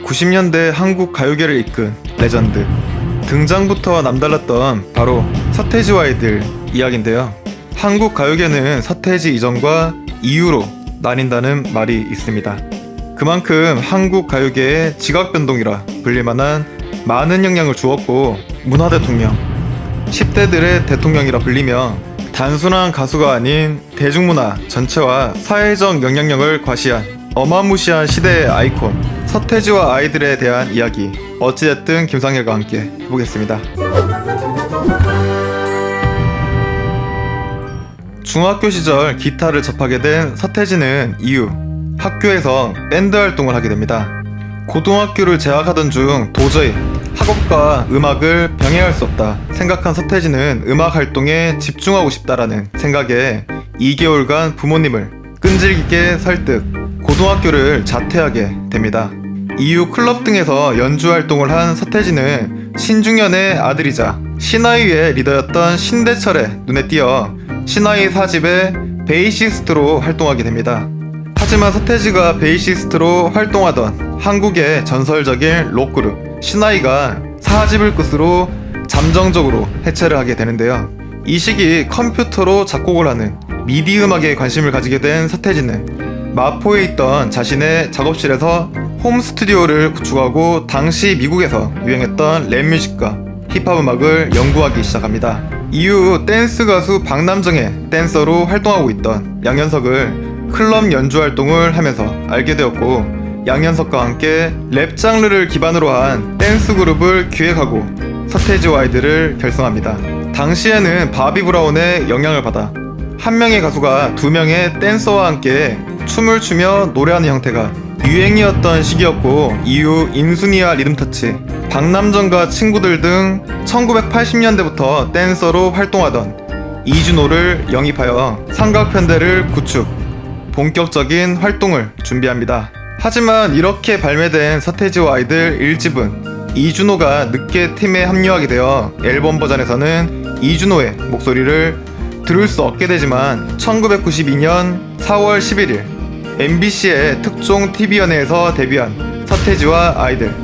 90년대 한국 가요계를 이끈 레전드. 등장부터 남달랐던 바로 서태지와 아이들 이야기인데요. 한국 가요계는 서태지 이전과 이후로 나뉜다는 말이 있습니다. 그만큼 한국 가요계의 지각변동이라 불릴만한 많은 영향을 주었고, 문화 대통령, 10대들의 대통령이라 불리며 단순한 가수가 아닌 대중문화 전체와 사회적 영향력을 과시한 어마무시한 시대의 아이콘 서태지와 아이들에 대한 이야기, 어찌됐든 김상렬과 함께 해보겠습니다. 중학교 시절 기타를 접하게 된 서태지는 이후 학교에서 밴드 활동을 하게 됩니다. 고등학교를 재학하던 중 도저히 학업과 음악을 병행할 수 없다 생각한 서태지는 음악 활동에 집중하고 싶다라는 생각에 2개월간 부모님을 끈질기게 설득, 고등학교를 자퇴하게 됩니다. 이후 클럽 등에서 연주 활동을 한 서태지는 신중현의 아들이자 신하이의 리더였던 신대철의 눈에 띄어 신하이 4집의 베이시스트로 활동하게 됩니다. 하지만 서태지가 베이시스트로 활동하던 한국의 전설적인 록그룹 신하이가 4집을 끝으로 잠정적으로 해체를 하게 되는데요. 이 시기 컴퓨터로 작곡을 하는 미디 음악에 관심을 가지게 된 서태지는 마포에 있던 자신의 작업실에서 홈 스튜디오를 구축하고 당시 미국에서 유행했던 랩뮤직과 힙합 음악을 연구하기 시작합니다. 이후 댄스 가수 박남정의 댄서로 활동하고 있던 양현석을 클럽 연주 활동을 하면서 알게 되었고, 양현석과 함께 랩 장르를 기반으로 한 댄스 그룹을 기획하고 서태지와 아이들을 결성합니다. 당시에는 바비 브라운의 영향을 받아 한 명의 가수가 두 명의 댄서와 함께 춤을 추며 노래하는 형태가 유행이었던 시기였고, 이후 인순이와 리듬터치, 박남정과 친구들 등 1980년대부터 댄서로 활동하던 이준호를 영입하여 삼각편대를 구축, 본격적인 활동을 준비합니다. 하지만 이렇게 발매된 서태지와 아이들 1집은 이준호가 늦게 팀에 합류하게 되어 앨범 버전에서는 이준호의 목소리를 들을 수 없게 되지만 1992년 4월 11일 MBC의 특종 TV연예에서 데뷔한 서태지와 아이들.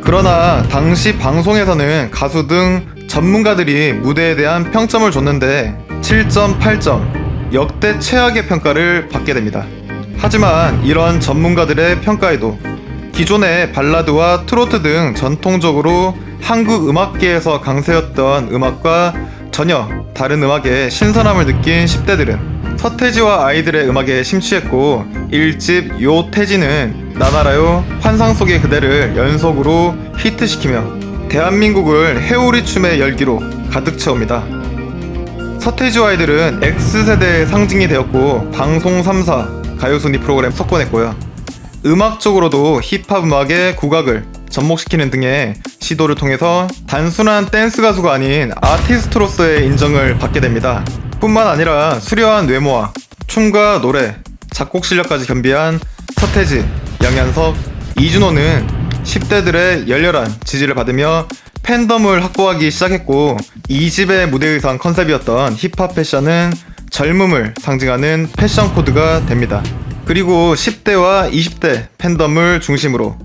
그러나 당시 방송에서는 가수 등 전문가들이 무대에 대한 평점을 줬는데 7.8점, 역대 최악의 평가를 받게 됩니다. 하지만 이런 전문가들의 평가에도 기존의 발라드와 트로트 등 전통적으로 한국 음악계에서 강세였던 음악과 전혀 다른 음악의 신선함을 느낀 10대들은 서태지와 아이들의 음악에 심취했고, 1집 요 태지는 나나라요, 환상 속의 그대를 연속으로 히트시키며 대한민국을 해오리 춤의 열기로 가득 채웁니다. 서태지와 아이들은 X세대의 상징이 되었고, 방송 3사 가요순위 프로그램 석권했고요. 음악적으로도 힙합 음악의 국악을 접목시키는 등의 시도를 통해서 단순한 댄스 가수가 아닌 아티스트로서의 인정을 받게 됩니다. 뿐만 아니라 수려한 외모와 춤과 노래, 작곡 실력까지 겸비한 서태지, 양현석, 이준호는 10대들의 열렬한 지지를 받으며 팬덤을 확보하기 시작했고, 2집의 무대 의상 컨셉이었던 힙합 패션은 젊음을 상징하는 패션 코드가 됩니다. 그리고 10대와 20대 팬덤을 중심으로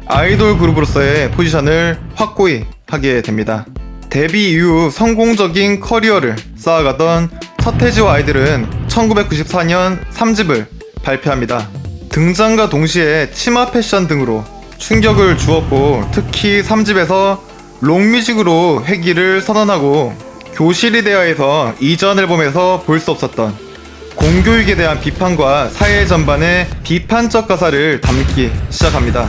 아이돌 그룹으로서의 포지션을 확고히 하게 됩니다. 데뷔 이후 성공적인 커리어를 쌓아가던 서태지와 아이들은 1994년 3집을 발표합니다. 등장과 동시에 치마 패션 등으로 충격을 주었고, 특히 3집에서 록뮤직으로 회귀를 선언하고, 교실이 대하에서 이전 앨범에서 볼 수 없었던 공교육에 대한 비판과 사회 전반의 비판적 가사를 담기 시작합니다.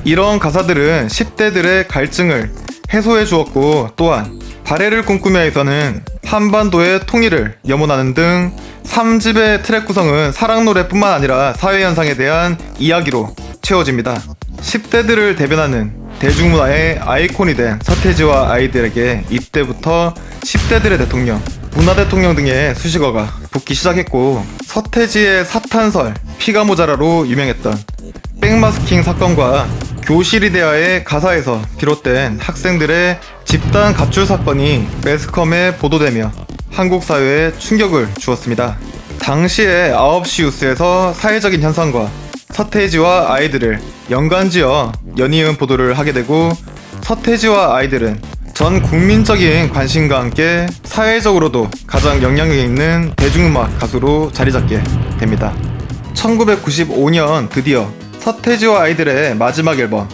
이런 가사들은 10대들의 갈증을 해소해 주었고, 또한 발해를 꿈꾸며에서는 한반도의 통일을 염원하는 등 3집의 트랙 구성은 사랑 노래뿐만 아니라 사회 현상에 대한 이야기로 채워집니다. 10대들을 대변하는 대중문화의 아이콘이 된 서태지와 아이들에게 이때부터 10대들의 대통령, 문화 대통령 등의 수식어가 붙기 시작했고, 서태지의 사탄설, 피가 모자라로 유명했던 백마스킹 사건과 교실이대하의 가사에서 비롯된 학생들의 집단 가출 사건이 매스컴에 보도되며 한국 사회에 충격을 주었습니다. 당시의 9시 뉴스에서 사회적인 현상과 서태지와 아이들을 연관지어 연이은 보도를 하게 되고, 서태지와 아이들은 전 국민적인 관심과 함께 사회적으로도 가장 영향력 있는 대중음악 가수로 자리잡게 됩니다. 1995년 드디어 서태지와 아이들의 마지막 앨범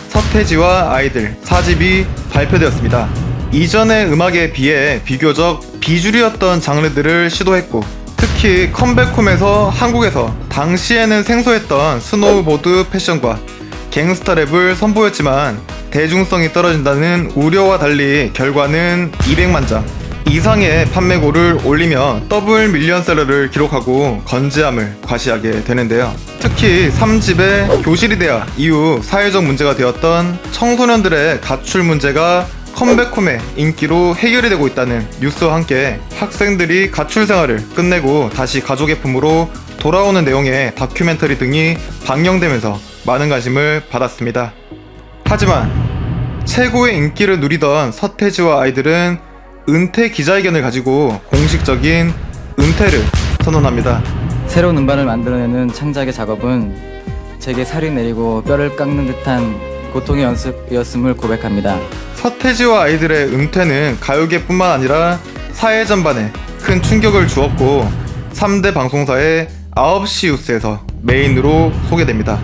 서태지와 아이들 4집이 발표되었습니다. 이전의 음악에 비해 비교적 비주류였던 장르들을 시도했고, 특히 컴백홈에서 한국에서 당시에는 생소했던 스노우보드 패션과 갱스터 랩을 선보였지만 대중성이 떨어진다는 우려와 달리 결과는 200만 장 이상의 판매고를 올리며 더블 밀리언셀러를 기록하고 건재함을 과시하게 되는데요. 특히 3집의 교실이 돼야 이후 사회적 문제가 되었던 청소년들의 가출 문제가 컴백홈의 인기로 해결이 되고 있다는 뉴스와 함께 학생들이 가출 생활을 끝내고 다시 가족의 품으로 돌아오는 내용의 다큐멘터리 등이 방영되면서 많은 관심을 받았습니다. 하지만 최고의 인기를 누리던 서태지와 아이들은 은퇴 기자회견을 가지고 공식적인 은퇴를 선언합니다. 새로운 음반을 만들어내는 창작의 작업은 제게 살이 내리고 뼈를 깎는 듯한 고통의 연습이었음을 고백합니다. 서태지와 아이들의 은퇴는 가요계뿐만 아니라 사회 전반에 큰 충격을 주었고 3대 방송사의 9시 뉴스에서 메인으로 소개됩니다.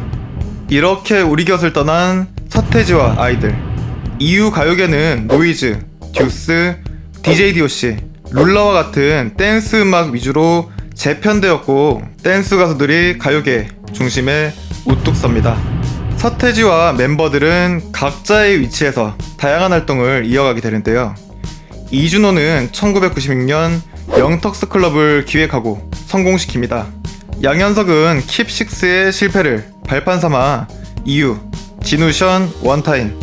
이렇게 우리 곁을 떠난 서태지와 아이들. 이후 가요계는 노이즈, 듀스, DJ DOC, 룰라와 같은 댄스 음악 위주로 재편되었고 댄스 가수들이 가요계 중심에 우뚝 섭니다. 서태지와 멤버들은 각자의 위치에서 다양한 활동을 이어가게 되는데요. 이준호는 1996년 영턱스 클럽을 기획하고 성공시킵니다. 양현석은 킵식스의 실패를 발판 삼아 이유, 진우션, 원타임,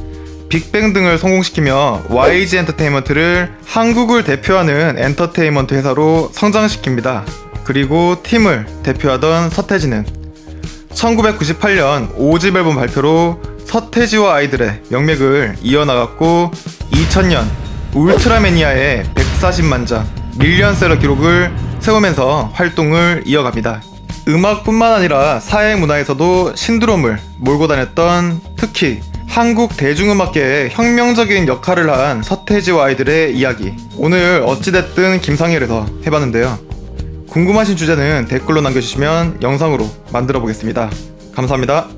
빅뱅 등을 성공시키며 YG 엔터테인먼트를 한국을 대표하는 엔터테인먼트 회사로 성장시킵니다. 그리고 팀을 대표하던 서태지는 1998년 5집 앨범 발표로 서태지와 아이들의 명맥을 이어나갔고 2000년 울트라매니아의 140만 장 밀리언셀러 기록을 세우면서 활동을 이어갑니다. 음악뿐만 아니라 사회 문화에서도 신드롬을 몰고 다녔던, 특히 한국 대중음악계에 혁명적인 역할을 한 서태지와 아이들의 이야기, 오늘 어찌됐든 김상열에서 해봤는데요. 궁금하신 주제는 댓글로 남겨주시면 영상으로 만들어 보겠습니다. 감사합니다.